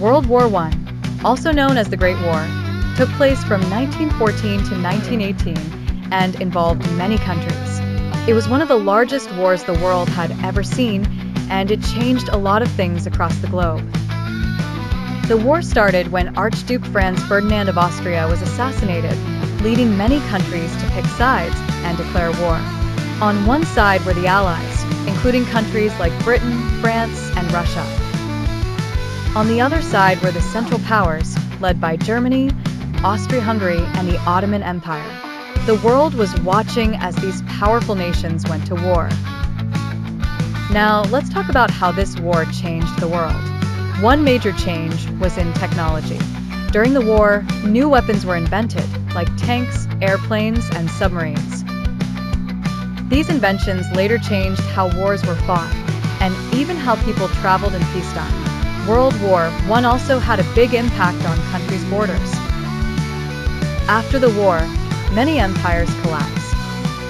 World War I, also known as the Great War, took place from 1914 to 1918 and involved many countries. It was one of the largest wars the world had ever seen, and it changed a lot of things across the globe. The war started when Archduke Franz Ferdinand of Austria was assassinated, leading many countries to pick sides and declare war. On one side were the Allies, including countries like Britain, France, and Russia. On the other side were the Central Powers, led by Germany, Austria-Hungary, and the Ottoman Empire. The world was watching as these powerful nations went to war. Now, let's talk about how this war changed the world. One major change was in technology. During the war, new weapons were invented, like tanks, airplanes, and submarines. These inventions later changed how wars were fought, and even how people traveled in peacetime. World War I also had a big impact on countries' borders. After the war, many empires collapsed.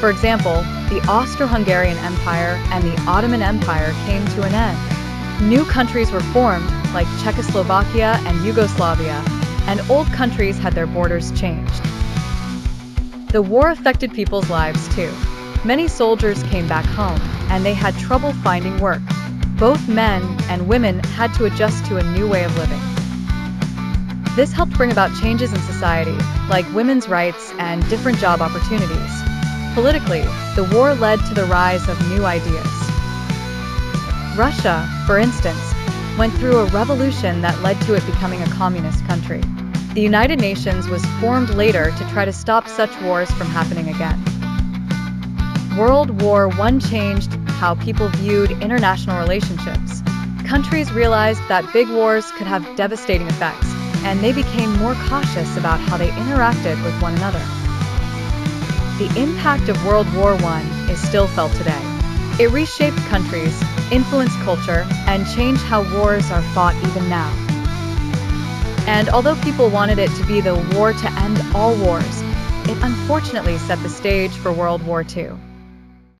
For example, the Austro-Hungarian Empire and the Ottoman Empire came to an end. New countries were formed, like Czechoslovakia and Yugoslavia, and old countries had their borders changed. The war affected people's lives too. Many soldiers came back home, and they had trouble finding work. Both men and women had to adjust to a new way of living. This helped bring about changes in society, like women's rights and different job opportunities. Politically, the war led to the rise of new ideas. Russia, for instance, went through a revolution that led to it becoming a communist country. The United Nations was formed later to try to stop such wars from happening again. World War I changed how people viewed international relationships. Countries realized that big wars could have devastating effects, and they became more cautious about how they interacted with one another. The impact of World War I is still felt today. It reshaped countries, influenced culture, and changed how wars are fought even now. And although people wanted it to be the war to end all wars, it unfortunately set the stage for World War II.